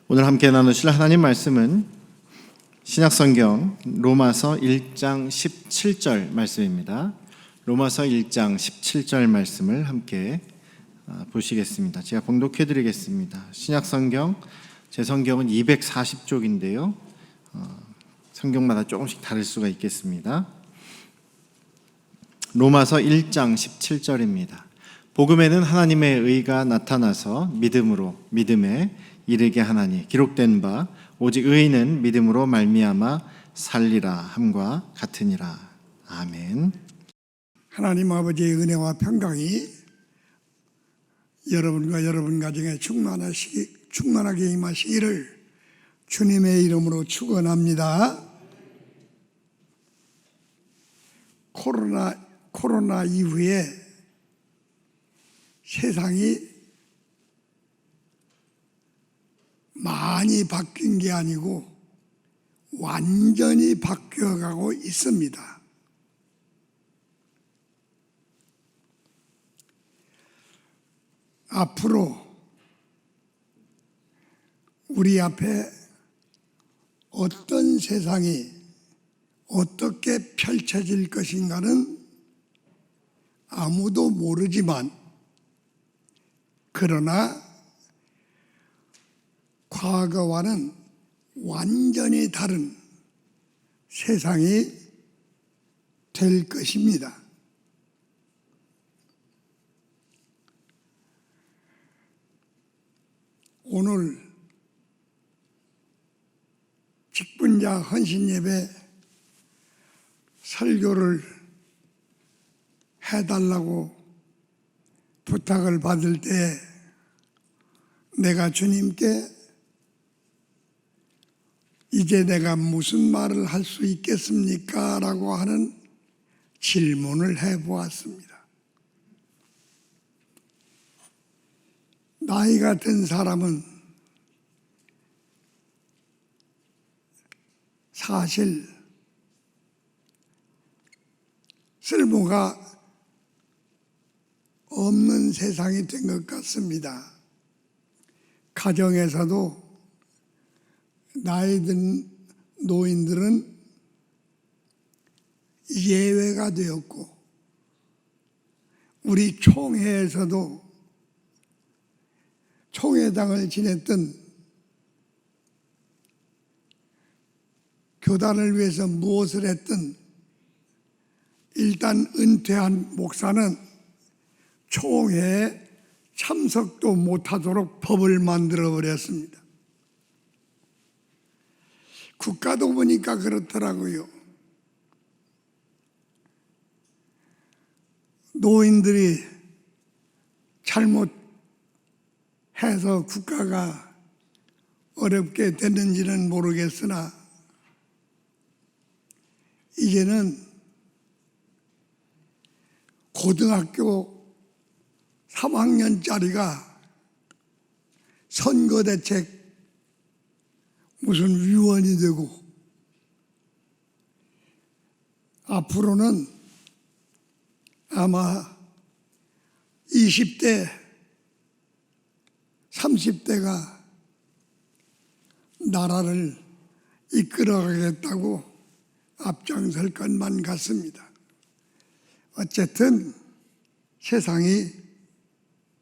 오늘 함께 나누실 하나님 말씀은 신약성경 로마서 1장 17절 말씀입니다. 로마서 1장 17절 말씀을 함께 보시겠습니다. 제가 봉독해 드리겠습니다. 신약성경, 제 성경은 240쪽인데요. 성경마다 조금씩 다를 수가 있겠습니다. 로마서 1장 17절입니다. 복음에는 하나님의 의가 나타나서 믿음에 이르게 하나니 기록된 바 오직 의인은 믿음으로 말미암아 살리라 함과 같으니라. 아멘. 하나님 아버지의 은혜와 평강이 여러분과 여러분 가정에 충만하게 임하시기를 주님의 이름으로 축원합니다. 코로나 이후에 세상이 많이 바뀐 게 아니고 완전히 바뀌어가고 있습니다. 앞으로 우리 앞에 어떤 세상이 어떻게 펼쳐질 것인가는 아무도 모르지만, 그러나 과거와는 완전히 다른 세상이 될 것입니다. 오늘 직분자 헌신예배 설교를 해달라고 부탁을 받을 때 내가 주님께 이제 내가 무슨 말을 할 수 있겠습니까? 라고 하는 질문을 해보았습니다. 나이가 든 사람은 사실 쓸모가 없는 세상이 된 것 같습니다. 가정에서도 나이 든 노인들은 예외가 되었고, 우리 총회에서도 총회장을 지냈던, 교단을 위해서 무엇을 했든 일단 은퇴한 목사는 총회에 참석도 못하도록 법을 만들어 버렸습니다. 국가도 보니까 그렇더라고요. 노인들이 잘못해서 국가가 어렵게 됐는지는 모르겠으나 이제는 고등학교 3학년짜리가 선거대책 무슨 위원이 되고, 앞으로는 아마 20대, 30대가 나라를 이끌어가겠다고 앞장설 것만 같습니다. 어쨌든 세상이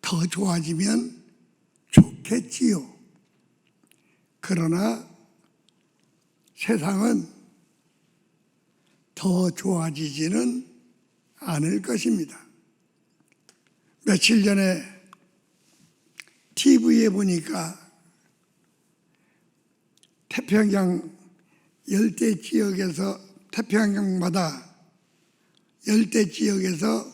더 좋아지면 좋겠지요. 그러나 세상은 더 좋아지지는 않을 것입니다. 며칠 전에 TV에 보니까 태평양 열대 지역에서, 태평양마다 열대 지역에서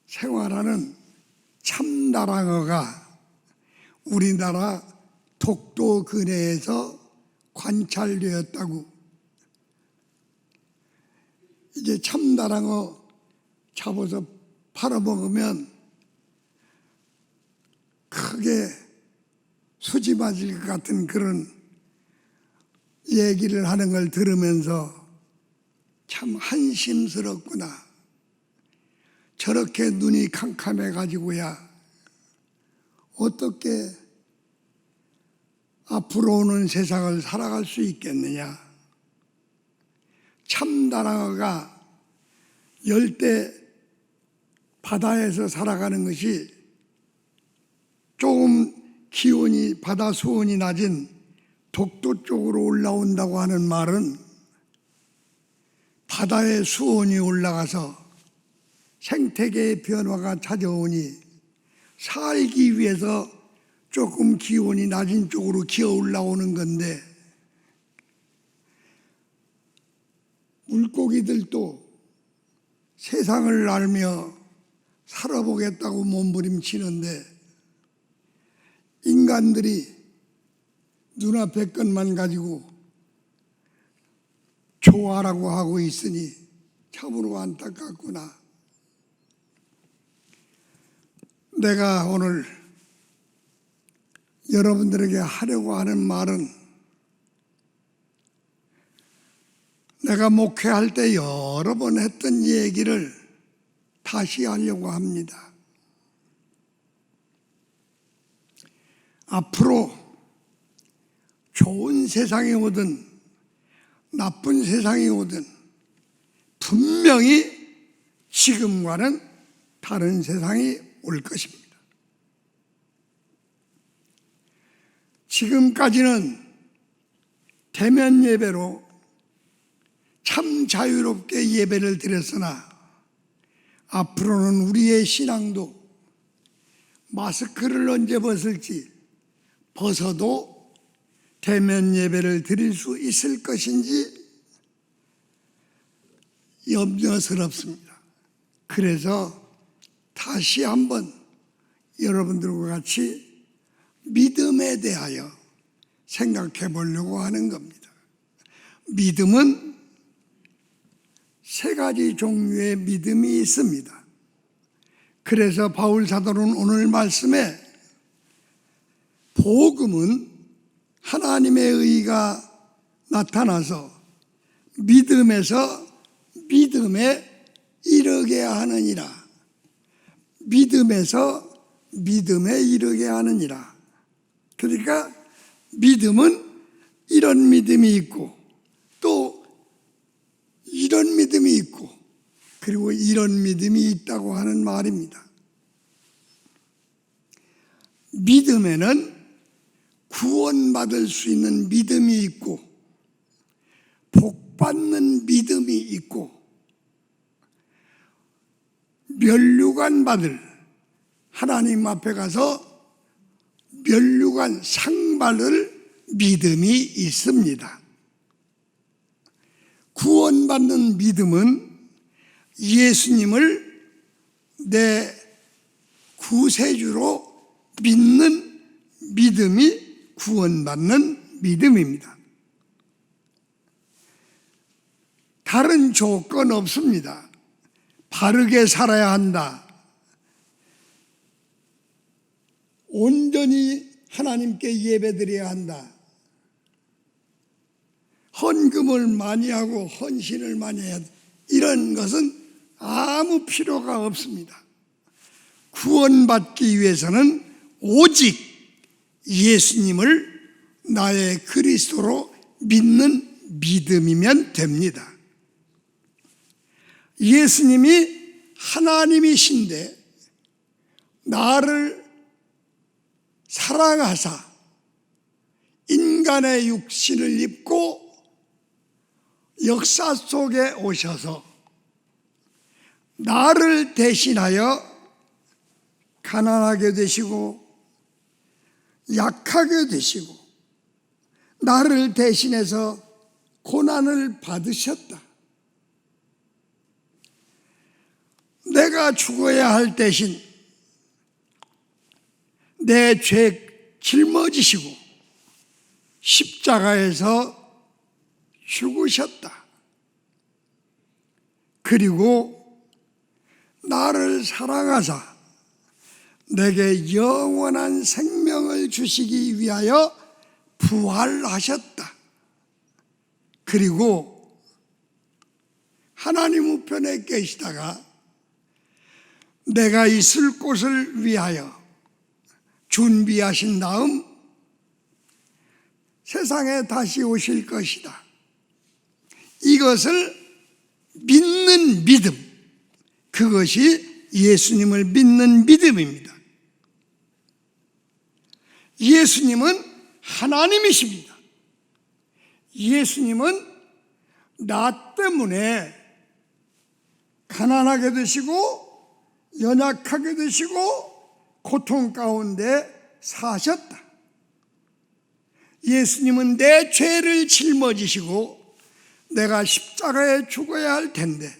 생활하는 참다랑어가 우리나라 독도 근해에서 관찰되었다고. 이제 참다랑어 잡아서 팔아먹으면 크게 수지 맞을 것 같은 그런 얘기를 하는 걸 들으면서 참 한심스럽구나. 저렇게 눈이 캄캄해 가지고야 어떻게 앞으로 오는 세상을 살아갈 수 있겠느냐? 참다랑어가 열대 바다에서 살아가는 것이 조금 기온이 바다 수온이 낮은 독도 쪽으로 올라온다고 하는 말은 바다의 수온이 올라가서 생태계의 변화가 찾아오니 살기 위해서 조금 기온이 낮은 쪽으로 기어 올라오는 건데, 물고기들도 세상을 알며 살아보겠다고 몸부림치는데 인간들이 눈앞의 것만 가지고 좋아라고 하고 있으니 참으로 안타깝구나. 내가 오늘 여러분들에게 하려고 하는 말은 내가 목회할 때 여러 번 했던 얘기를 다시 하려고 합니다. 앞으로 좋은 세상이 오든 나쁜 세상이 오든 분명히 지금과는 다른 세상이 올 것입니다. 지금까지는 대면 예배로 참 자유롭게 예배를 드렸으나 앞으로는 우리의 신앙도 마스크를 언제 벗을지 벗어도 대면 예배를 드릴 수 있을 것인지 염려스럽습니다. 그래서 다시 한번 여러분들과 같이 믿음에 대하여 생각해 보려고 하는 겁니다. 믿음은 세 가지 종류의 믿음이 있습니다. 그래서 바울 사도는 오늘 말씀에 복음은 하나님의 의가 나타나서 믿음에서 믿음에 이르게 하느니라. 믿음에서 믿음에 이르게 하느니라. 그러니까 믿음은 이런 믿음이 있고 또 이런 믿음이 있고 그리고 이런 믿음이 있다고 하는 말입니다. 믿음에는 구원받을 수 있는 믿음이 있고 복받는 믿음이 있고 면류관 받을 하나님 앞에 가서 면류관 상 받을 믿음이 있습니다. 구원받는 믿음은 예수님을 내 구세주로 믿는 믿음이 구원받는 믿음입니다. 다른 조건 없습니다. 바르게 살아야 한다. 온전히 하나님께 예배드려야 한다. 헌금을 많이 하고 헌신을 많이 해야 한다. 이런 것은 아무 필요가 없습니다. 구원받기 위해서는 오직 예수님을 나의 그리스도로 믿는 믿음이면 됩니다. 예수님이 하나님이신데 나를 사랑하사 인간의 육신을 입고 역사 속에 오셔서 나를 대신하여 가난하게 되시고 약하게 되시고 나를 대신해서 고난을 받으셨다. 내가 죽어야 할 대신 내 죄 짊어지시고 십자가에서 죽으셨다. 그리고 나를 사랑하사 내게 영원한 생명을 주시기 위하여 부활하셨다. 그리고 하나님 우편에 계시다가 내가 있을 곳을 위하여 준비하신 다음 세상에 다시 오실 것이다. 이것을 믿는 믿음, 그것이 예수님을 믿는 믿음입니다. 예수님은 하나님이십니다. 예수님은 나 때문에 가난하게 되시고 연약하게 되시고 고통 가운데 사셨다. 예수님은 내 죄를 짊어지시고 내가 십자가에 죽어야 할 텐데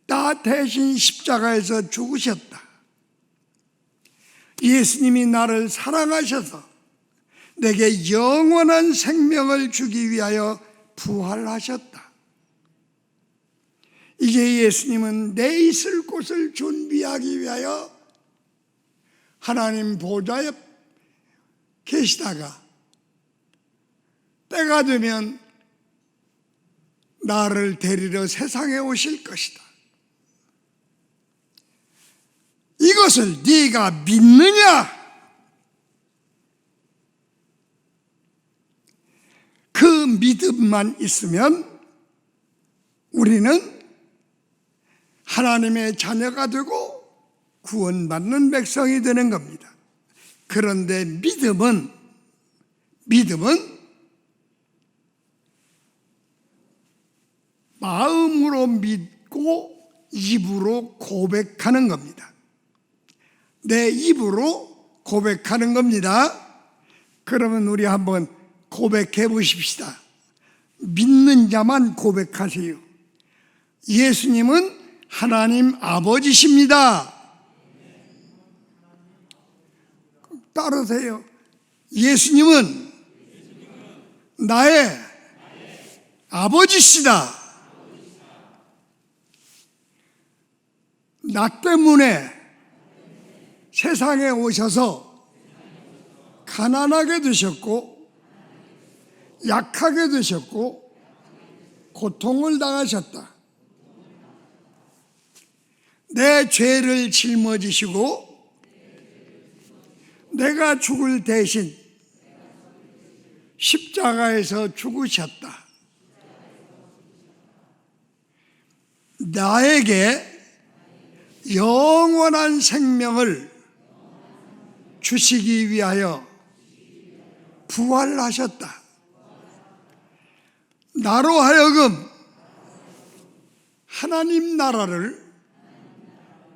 나 대신 십자가에서 죽으셨다. 예수님이 나를 사랑하셔서 내게 영원한 생명을 주기 위하여 부활하셨다. 이제 예수님은 내 있을 곳을 준비하기 위하여 하나님 보좌에 계시다가 때가 되면 나를 데리러 세상에 오실 것이다. 이것을 네가 믿느냐? 그 믿음만 있으면 우리는 하나님의 자녀가 되고 구원받는 백성이 되는 겁니다. 그런데 믿음은 마음으로 믿고 입으로 고백하는 겁니다. 내 입으로 고백하는 겁니다. 그러면 우리 한번 고백해 보십시다. 믿는 자만 고백하세요. 예수님은 하나님 아버지십니다. 따르세요. 예수님은 나의 아버지시다. 나 때문에 세상에 오셔서 가난하게 되셨고 약하게 되셨고 고통을 당하셨다. 내 죄를 짊어지시고 내가 죽을 대신 십자가에서 죽으셨다. 나에게 영원한 생명을 주시기 위하여 부활하셨다. 나로 하여금 하나님 나라를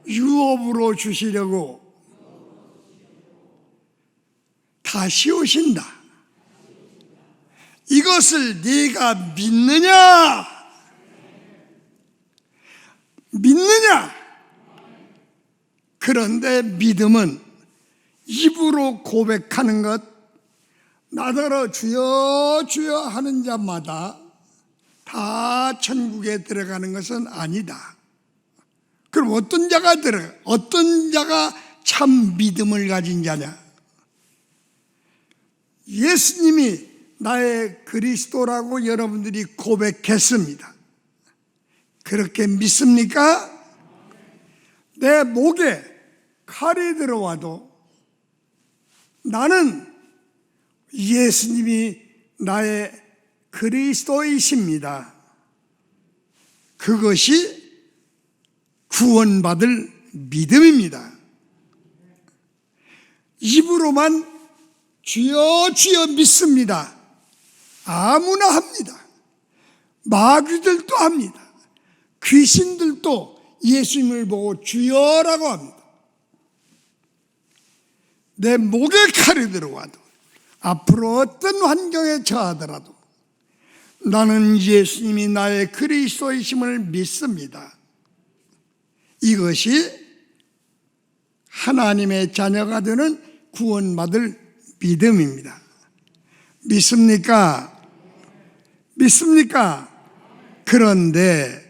유업으로 주시려고 다시 오신다. 이것을 네가 믿느냐? 믿느냐? 그런데 믿음은 입으로 고백하는 것, 나더러 주여 주여 하는 자마다 다 천국에 들어가는 것은 아니다. 그럼 어떤 자가 참 믿음을 가진 자냐? 예수님이 나의 그리스도라고 여러분들이 고백했습니다. 그렇게 믿습니까? 내 목에 칼이 들어와도 나는 예수님이 나의 그리스도이십니다. 그것이 구원받을 믿음입니다. 입으로만 주여 주여 믿습니다. 아무나 합니다. 마귀들도 합니다. 귀신들도 예수님을 보고 주여라고 합니다. 내 목에 칼이 들어와도 앞으로 어떤 환경에 처하더라도 나는 예수님이 나의 그리스도이심을 믿습니다. 이것이 하나님의 자녀가 되는 구원받을 믿음입니다. 믿습니까? 믿습니까? 그런데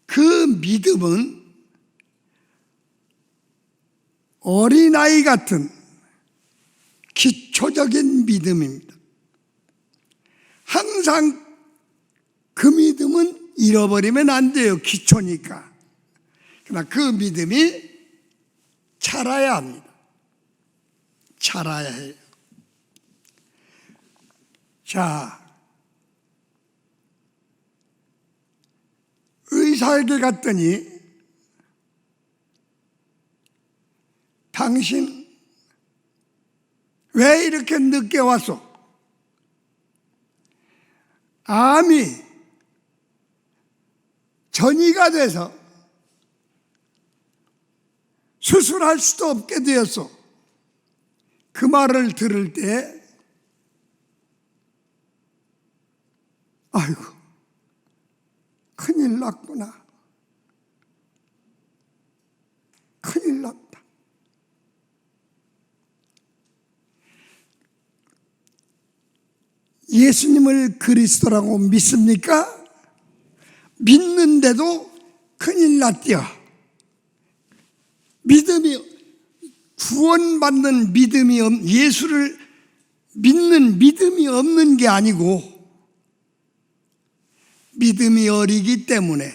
그 믿음은 어린아이 같은 기초적인 믿음입니다. 항상 그 믿음은 잃어버리면 안 돼요. 기초니까. 그러나 그 믿음이 자라야 합니다. 자라야 해요. 자, 의사에게 갔더니 당신 왜 이렇게 늦게 왔소? 암이 전이가 돼서 수술할 수도 없게 되었소. 그 말을 들을 때 아이고, 큰일 났구나. 큰일 났다. 예수님을 그리스도라고 믿습니까? 믿는데도 큰일 났디요. 구원받는 믿음이 예수를 믿는 믿음이 없는 게 아니고 믿음이 어리기 때문에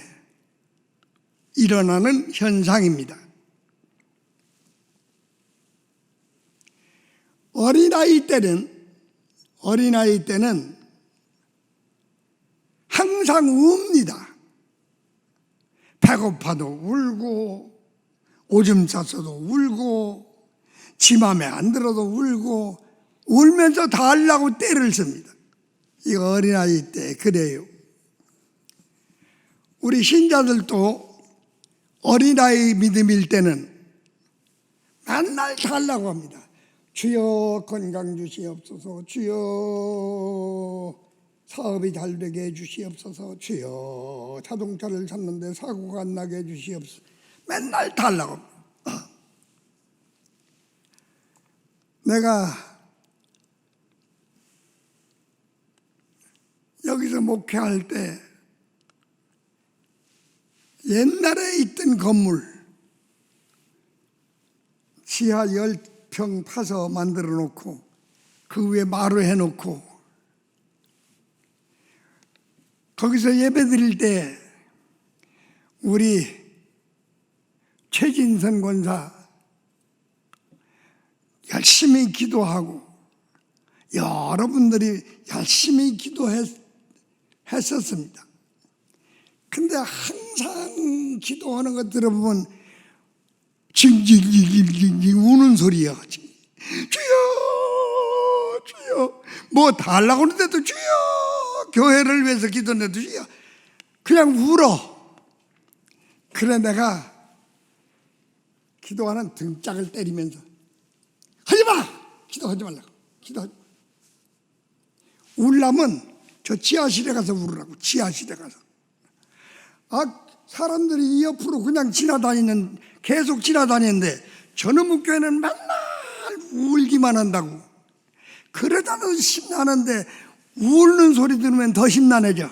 일어나는 현상입니다. 어린아이 때는 항상 웁니다. 배고파도 울고, 오줌 쌌어도 울고, 지 맘에 안 들어도 울고, 울면서 다 하려고 떼를 씁니다. 이 어린아이 때 그래요. 우리 신자들도 어린아이 믿음일 때는 맨날 다 하려고 합니다. 주여 건강 주시옵소서, 주여 사업이 잘 되게 해주시옵소서, 주여 자동차를 샀는데 사고가 안 나게 해주시옵소서. 맨날 다 하려고 합니다. 내가 여기서 목회할 때 옛날에 있던 건물 지하 10평 파서 만들어 놓고 그 위에 마루 해놓고 거기서 예배 드릴 때 우리 최진선 권사 열심히 기도하고 여러분들이 열심히 기도했었습니다. 근데 항상 기도하는 거 들어보면 징징징징징 우는 소리야. 주여 주여 뭐 다 하려고 하는데도 주여, 교회를 위해서 기도했는데도 주여, 그냥 울어. 그래 내가 기도하는 등짝을 때리면서 하지마! 기도하지 말라고. 기도하지 마. 울라면 저 지하실에 가서 울으라고. 지하실에 가서. 사람들이 이 옆으로 그냥 계속 지나다니는데 저놈의 교회는 맨날 울기만 한다고. 그러다도 신나는데 우는 소리 들으면 더 신나해져.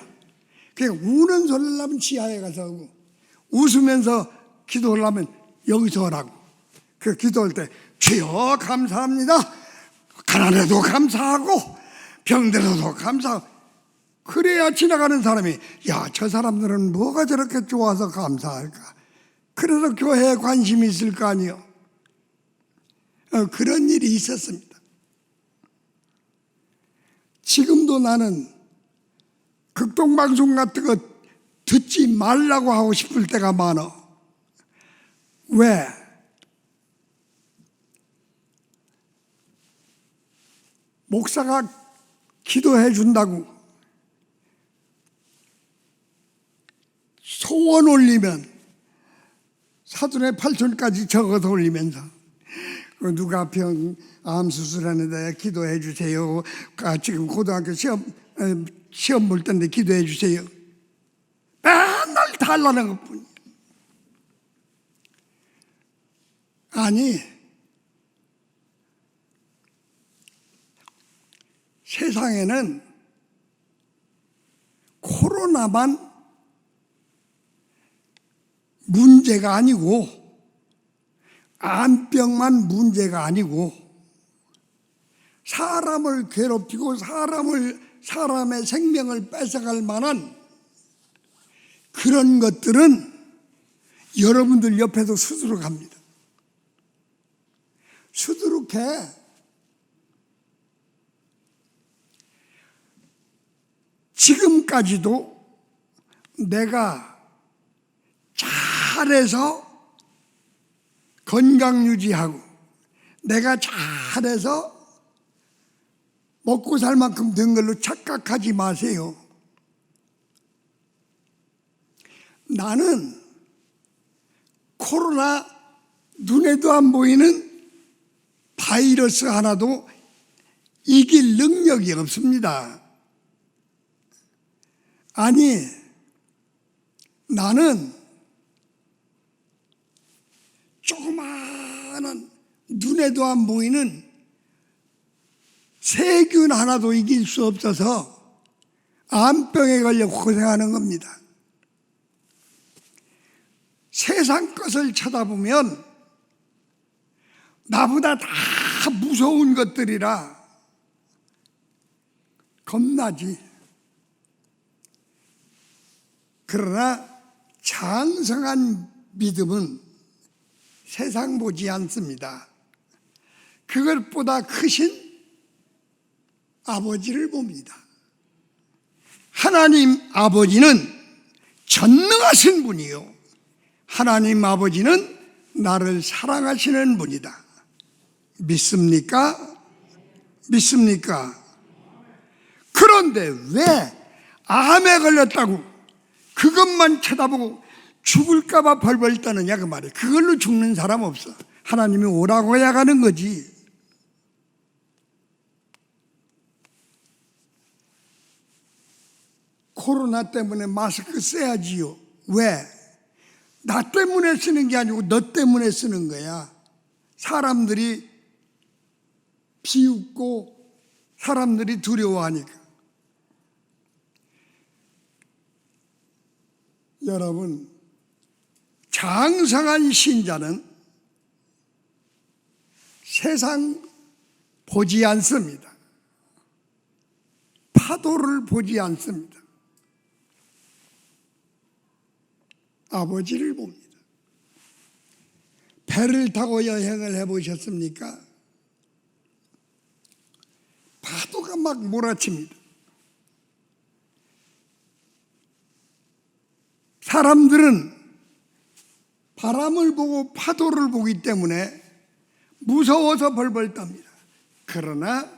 그냥 우는 소리를 하면 지하에 가서 하고, 웃으면서 기도하려면 여기서 하라고. 그 기도할 때 주여 감사합니다. 가난해도 감사하고 병들어도 감사하고. 그래야 지나가는 사람이 야, 저 사람들은 뭐가 저렇게 좋아서 감사할까? 그래서 교회에 관심이 있을 거 아니에요. 그런 일이 있었습니다. 지금도 나는 극동방송 같은 거 듣지 말라고 하고 싶을 때가 많아. 왜? 목사가 기도해 준다고 소원 올리면 사돈의 8촌까지 적어서 올리면서 누가 암 수술하는데 기도해 주세요. 지금 고등학교 시험 볼 텐데 기도해 주세요. 맨날 달라는 것뿐이야. 아니, 세상에는 코로나만 문제가 아니고, 암병만 문제가 아니고, 사람을 괴롭히고 사람의 생명을 뺏어갈 만한 그런 것들은 여러분들 옆에도 수두룩합니다. 수두룩해. 지금까지도 내가 잘해서 건강 유지하고 내가 잘해서 먹고 살 만큼 된 걸로 착각하지 마세요. 나는 코로나 눈에도 안 보이는 바이러스 하나도 이길 능력이 없습니다. 아니, 나는 조그마한 눈에도 안 보이는 세균 하나도 이길 수 없어서 암병에 걸려 고생하는 겁니다. 세상 것을 쳐다보면 나보다 다 무서운 것들이라 겁나지. 그러나 장성한 믿음은 세상 보지 않습니다. 그것보다 크신 아버지를 봅니다. 하나님 아버지는 전능하신 분이요, 하나님 아버지는 나를 사랑하시는 분이다. 믿습니까? 믿습니까? 그런데 왜 암에 걸렸다고 그것만 쳐다보고 죽을까 봐 벌벌 떠느냐 그 말이에요. 그걸로 죽는 사람 없어. 하나님이 오라고 해야 가는 거지. 코로나 때문에 마스크 써야지요. 왜? 나 때문에 쓰는 게 아니고 너 때문에 쓰는 거야. 사람들이 비웃고 사람들이 두려워하니까. 여러분, 장성한 신자는 세상 보지 않습니다. 파도를 보지 않습니다. 아버지를 봅니다. 배를 타고 여행을 해보셨습니까? 파도가 막 몰아칩니다. 사람들은 바람을 보고 파도를 보기 때문에 무서워서 벌벌 떱니다. 그러나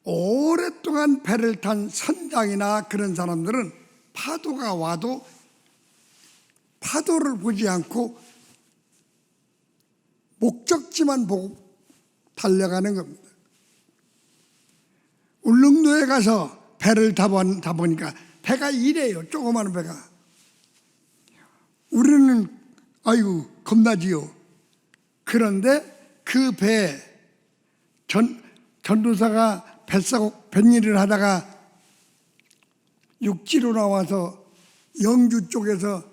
오랫동안 배를 탄 선장이나 그런 사람들은 파도가 와도 파도를 보지 않고 목적지만 보고 달려가는 겁니다. 울릉도에 가서 배를 타보니까 배가 이래요. 조그마한 배가. 우리는 아이고 겁나지요. 그런데 그 배 전도사가 뱃일을 하다가 육지로 나와서 영주 쪽에서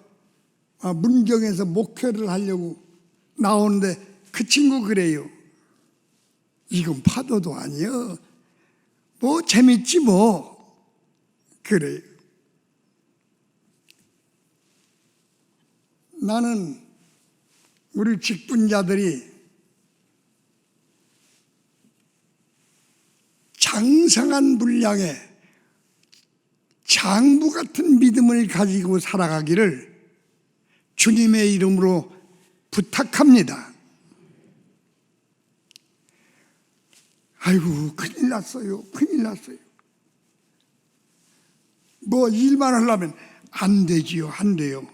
문경에서 목회를 하려고 나오는데 그 친구 그래요. 이건 파도도 아니여. 뭐 재밌지 뭐. 그래요. 나는 우리 직분자들이 장성한 분량의 장부 같은 믿음을 가지고 살아가기를 주님의 이름으로 부탁합니다. 아이고 큰일 났어요. 큰일 났어요. 뭐 일만 하려면 안 되지요. 안 돼요.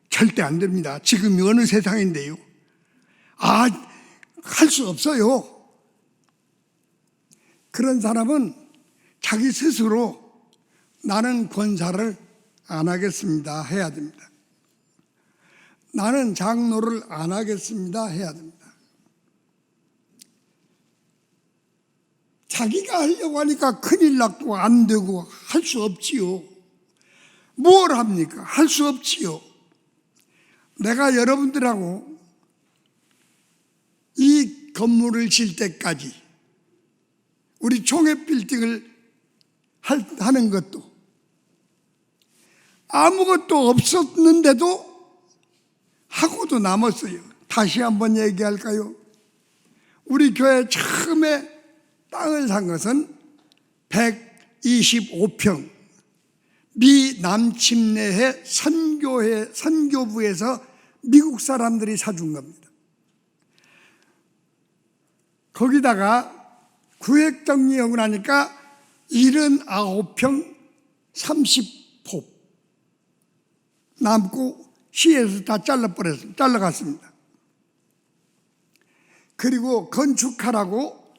절대 안 됩니다. 지금이 어느 세상인데요. 할 수 없어요. 그런 사람은 자기 스스로 나는 권사를 안 하겠습니다 해야 됩니다. 나는 장로를 안 하겠습니다 해야 됩니다. 자기가 하려고 하니까 큰일 났고 안 되고 할 수 없지요. 뭘 합니까? 할 수 없지요. 내가 여러분들하고 이 건물을 질 때까지 우리 총회 빌딩을 하는 것도 아무것도 없었는데도 하고도 남았어요. 다시 한번 얘기할까요? 우리 교회 처음에 땅을 산 것은 125평 미 남침내해 선교부에서 미국 사람들이 사준 겁니다. 거기다가 구획 정리하고 나니까 79평 30폭 남고 시에서 다 잘라갔습니다. 그리고 건축하라고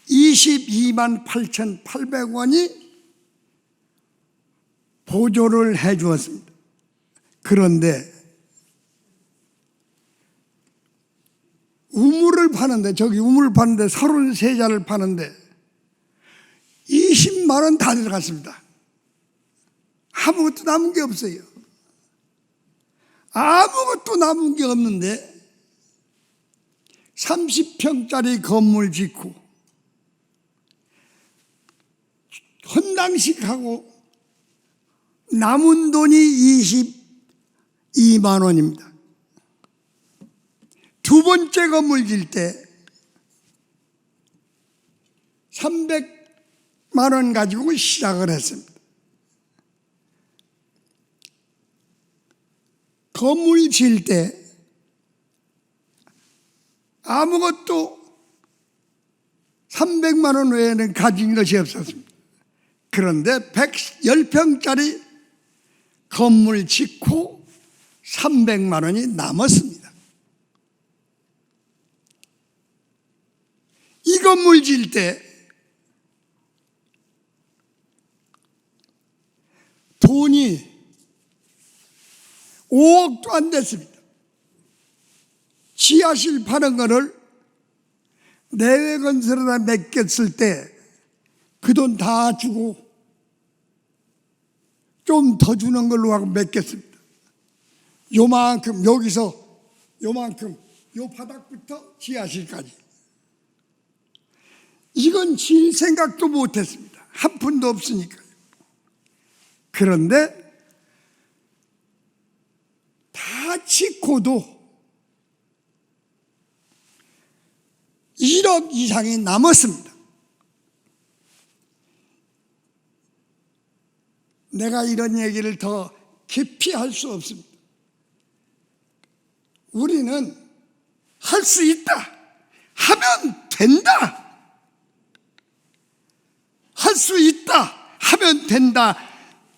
22만 8,800원이 보조를 해 주었습니다. 그런데 우물을 파는데, 저기 우물을 파는데 33자를 파는데 20만 원 다 들어갔습니다. 아무것도 남은 게 없어요. 아무것도 남은 게 없는데 30평짜리 건물 짓고 헌당식하고 남은 돈이 22만 원입니다. 두 번째 건물 질 때 300만 원 가지고 시작을 했습니다. 건물 질 때 아무것도 300만 원 외에는 가진 것이 없었습니다. 그런데 110평짜리 건물 짓고 300만 원이 남았습니다. 이 건물 질 때 돈이 5억도 안 됐습니다. 지하실 파는 거를 내외건설에다 맡겼을 때 그 돈 다 주고 좀 더 주는 걸로 하고 맡겼습니다. 요만큼, 여기서 요만큼, 요 바닥부터 지하실까지. 이건 질 생각도 못했습니다. 한 푼도 없으니까요. 그런데 다 짓고도 1억 이상이 남았습니다. 내가 이런 얘기를 더 깊이 할 수 없습니다. 우리는 할 수 있다, 하면 된다. 할 수 있다, 하면 된다.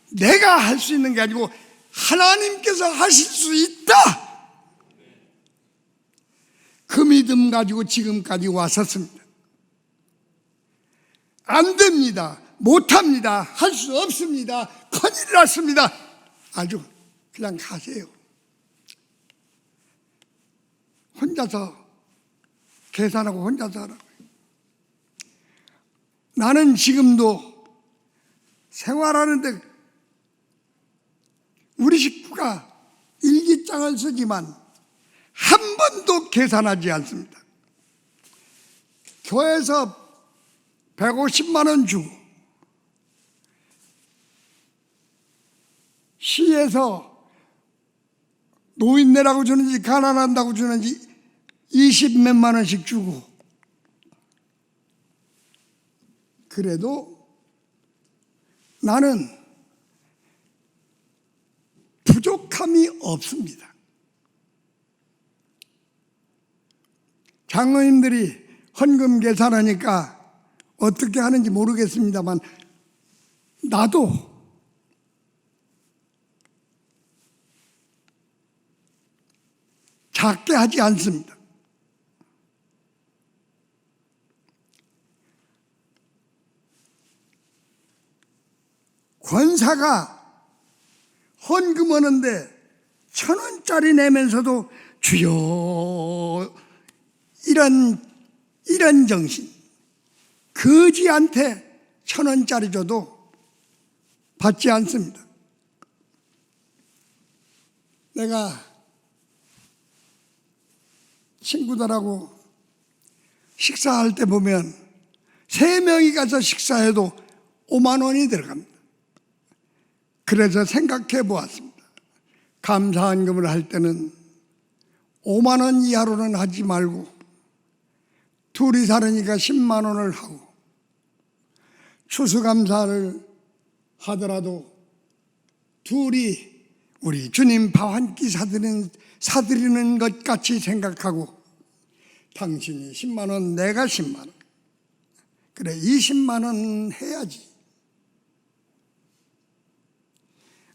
내가 할 수 있는 게 아니고 하나님께서 하실 수 있다. 그 믿음 가지고 지금까지 왔었습니다. 안 됩니다, 못합니다, 할 수 없습니다, 큰일 났습니다. 아주 그냥 가세요. 혼자서 계산하고 혼자서 하라고요. 나는 지금도 생활하는데 우리 식구가 일기장을 쓰지만 한 번도 계산하지 않습니다. 교회에서 150만 원 주고 시에서 노인네라고 주는지 가난한다고 주는지 20몇만 원씩 주고, 그래도 나는 부족함이 없습니다. 장로님들이 헌금 계산하니까 어떻게 하는지 모르겠습니다만 나도 작게 하지 않습니다. 권사가 헌금 하는데 1,000원짜리 내면서도 주여, 이런 정신. 거지한테 1,000원짜리 줘도 받지 않습니다. 내가 친구들하고 식사할 때 보면 3명이 가서 식사해도 5만 원이 들어갑니다. 그래서 생각해 보았습니다. 감사헌금을 할 때는 5만 원 이하로는 하지 말고 둘이 살으니까 10만 원을 하고, 추수감사를 하더라도 둘이 우리 주님 밥 한 끼 사드리는 것 같이 생각하고 당신이 10만 원, 내가 10만 원. 그래, 20만 원 해야지.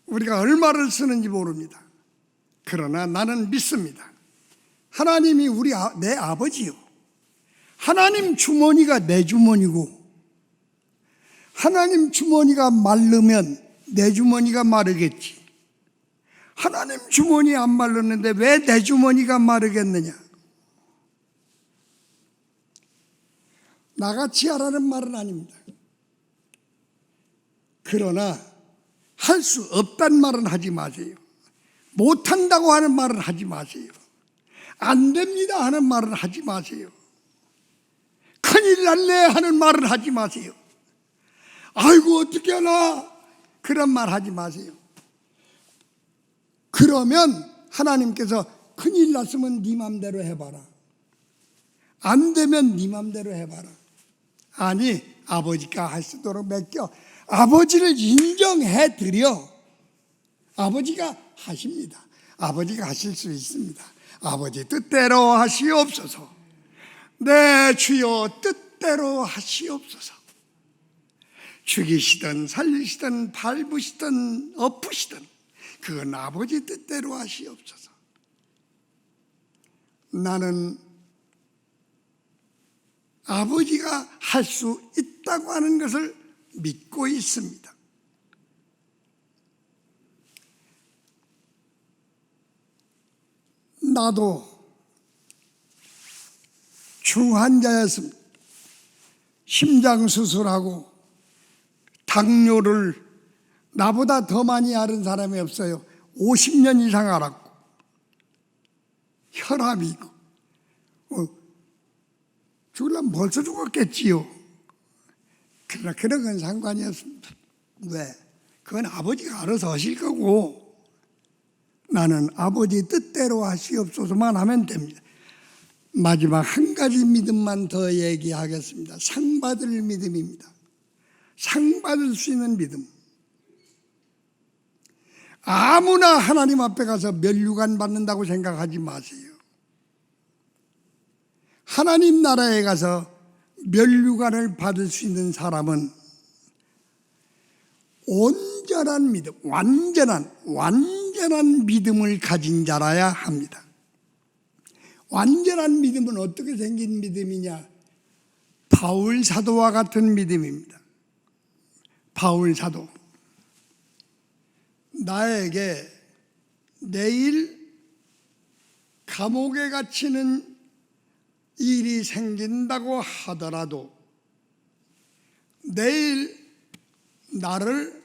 우리가 얼마를 쓰는지 모릅니다. 그러나 나는 믿습니다. 하나님이 내 아버지요. 하나님 주머니가 내 주머니고, 하나님 주머니가 마르면 내 주머니가 마르겠지. 하나님 주머니 안 마르는데 왜 내 주머니가 마르겠느냐? 나같이 하라는 말은 아닙니다. 그러나 할 수 없단 말은 하지 마세요. 못한다고 하는 말은 하지 마세요. 안 됩니다 하는 말은 하지 마세요. 큰일 날래 하는 말은 하지 마세요. 아이고 어떻게 하나 그런 말 하지 마세요. 그러면 하나님께서 큰일 났으면 네 맘대로 해봐라. 안 되면 네 맘대로 해봐라. 아니, 아버지가 할 수 있도록 맡겨. 아버지를 인정해 드려. 아버지가 하십니다. 아버지가 하실 수 있습니다. 아버지 뜻대로 하시옵소서. 네, 주여 뜻대로 하시옵소서. 죽이시든 살리시든 밟으시든 엎으시든 그건 아버지 뜻대로 하시옵소서. 나는 아버지가 할 수 있다고 하는 것을 믿고 있습니다. 나도 중환자였습니다. 심장수술하고 당뇨를 나보다 더 많이 앓은 사람이 없어요. 50년 이상 앓았고 혈압이 있고 죽으려면 벌써 죽었겠지요. 그러나 그런 건 상관이 없습니다. 왜? 그건 아버지가 알아서 하실 거고 나는 아버지 뜻대로 하시옵소서만 하면 됩니다. 마지막 한 가지 믿음만 더 얘기하겠습니다. 상 받을 믿음입니다. 상 받을 수 있는 믿음. 아무나 하나님 앞에 가서 면류관 받는다고 생각하지 마세요. 하나님 나라에 가서 면류관을 받을 수 있는 사람은 온전한 믿음, 완전한 믿음을 가진 자라야 합니다. 완전한 믿음은 어떻게 생긴 믿음이냐? 바울 사도와 같은 믿음입니다. 바울 사도. 나에게 내일 감옥에 갇히는 일이 생긴다고 하더라도 내일 나를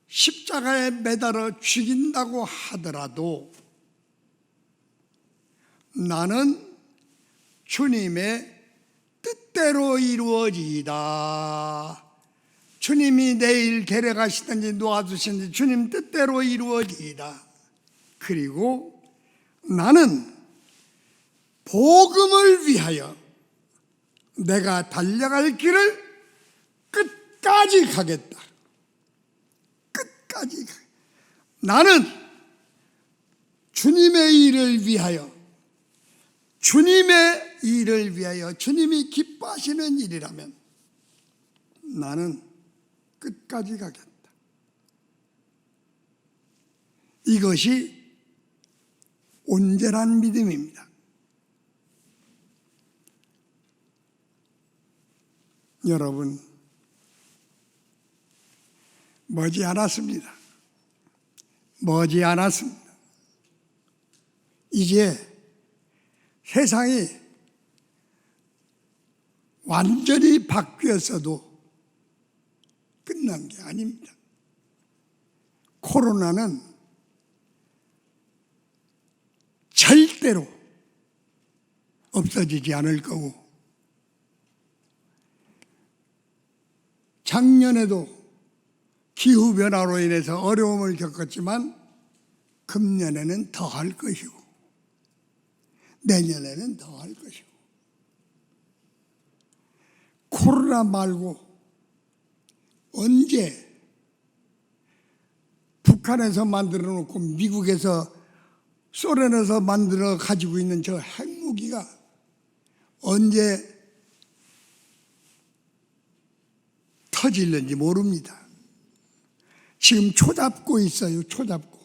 십자가에 매달아 죽인다고 하더라도 나는 주님의 뜻대로 이루어지이다. 주님이 내일 데려가시든지 놓아주시든지 주님 뜻대로 이루어지이다. 그리고 나는 복음을 위하여 내가 달려갈 길을 끝까지 가겠다. 끝까지 가겠다. 나는 주님의 일을 위하여 주님이 기뻐하시는 일이라면 나는 끝까지 가겠다. 이것이 온전한 믿음입니다. 여러분, 머지않았습니다. 이제 세상이 완전히 바뀌었어도 끝난 게 아닙니다. 코로나는 절대로 없어지지 않을 거고 작년에도 기후변화로 인해서 어려움을 겪었지만 금년에는 더 할 것이고 내년에는 더 할 것이고 코로나 말고 언제 북한에서 만들어 놓고 미국에서 소련에서 만들어 가지고 있는 저 핵무기가 언제 터질는지 모릅니다. 지금 초잡고 있어요. 초잡고.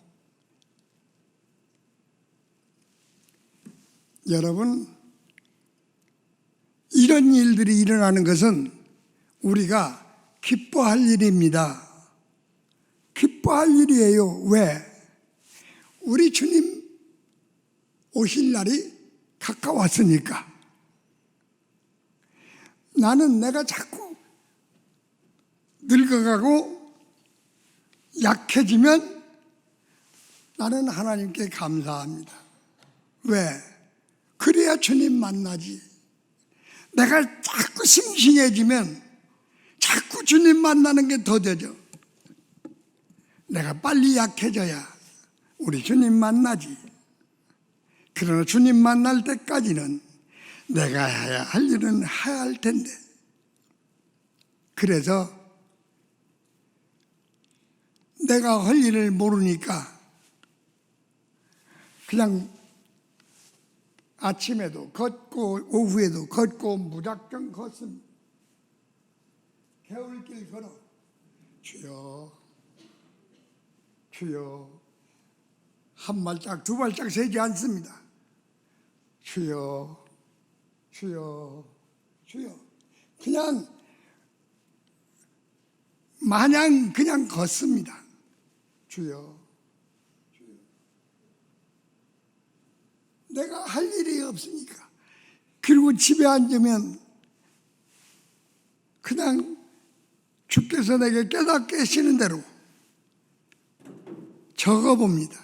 여러분, 이런 일들이 일어나는 것은 우리가 기뻐할 일입니다. 기뻐할 일이에요. 왜? 우리 주님 오실 날이 가까웠으니까. 나는 내가 자꾸 늙어가고 약해지면 나는 하나님께 감사합니다. 왜? 그래야 주님 만나지. 내가 자꾸 싱싱해지면 자꾸 주님 만나는 게 더뎌져. 내가 빨리 약해져야 우리 주님 만나지. 그러나 주님 만날 때까지는 내가 해야 할 일은 해야 할 텐데. 그래서 내가 할 일을 모르니까 그냥 아침에도 걷고 오후에도 걷고 무작정 걷습니다. 겨울길 걸어 주여 주여, 한 발짝 두 발짝 세지 않습니다. 주여 주여 주여, 그냥 마냥 그냥 걷습니다. 주여 주여. 내가 할 일이 없으니까. 그리고 집에 앉으면 그냥 주께서 내게 깨닫게 하시는 대로 적어봅니다.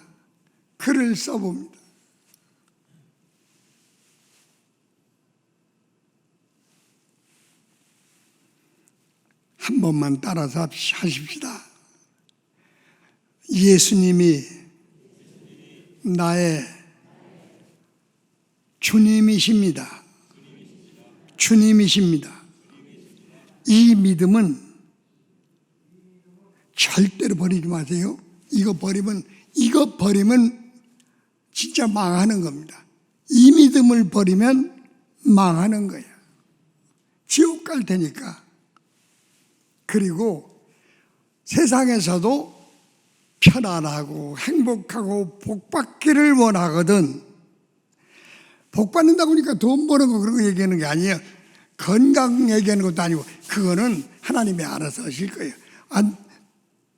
글을 써봅니다. 한 번만 따라서 하십시다. 예수님이 나의 주님이십니다. 주님이십니다. 이 믿음은 절대로 버리지 마세요. 이거 버리면 진짜 망하는 겁니다. 이 믿음을 버리면 망하는 거야. 지옥 갈 테니까. 그리고 세상에서도 편안하고 행복하고 복받기를 원하거든. 복받는다고 하니까 돈 버는 거 그런 거 얘기하는 게 아니에요. 건강 얘기하는 것도 아니고, 그거는 하나님이 알아서 하실 거예요.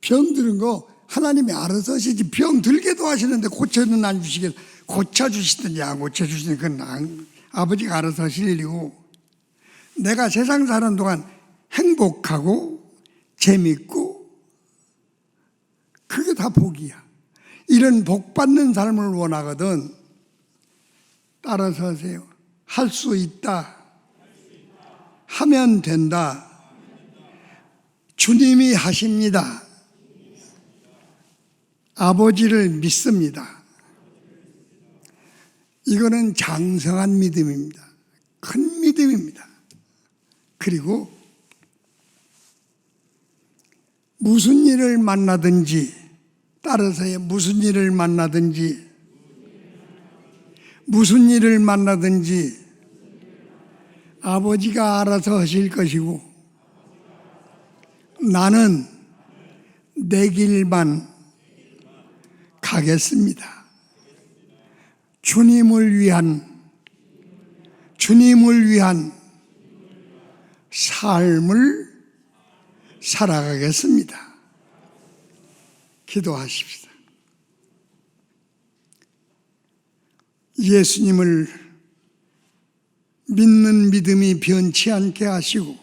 병 드는 거 하나님이 알아서 하시지. 병 들게도 하시는데 고쳐는 안 주시겠어요. 고쳐주시든지 안 고쳐주시든지 그건 아버지가 알아서 하실 일이고, 내가 세상 사는 동안 행복하고 재밌고 그게 다 복이야. 이런 복받는 삶을 원하거든. 따라서 하세요. 할 수 있다. 하면 된다. 주님이 하십니다. 아버지를 믿습니다. 이거는 장성한 믿음입니다. 큰 믿음입니다. 그리고 무슨 일을 만나든지, 따라서요, 무슨 일을 만나든지 아버지가 알아서 하실 것이고, 나는 내 길만 가겠습니다. 주님을 위한 삶을 살아가겠습니다. 기도하십시다. 예수님을 믿는 믿음이 변치 않게 하시고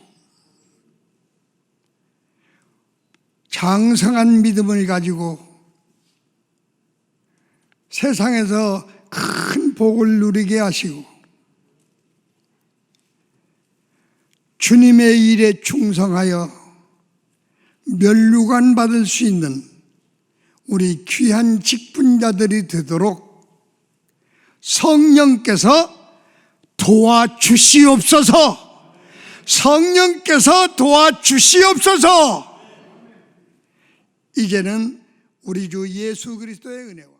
장성한 믿음을 가지고 세상에서 큰 복을 누리게 하시고 주님의 일에 충성하여 멸류관 받을 수 있는 우리 귀한 직분자들이 되도록 성령께서 도와주시옵소서. 성령께서 도와주시옵소서. 이제는 우리 주 예수 그리스도의 은혜와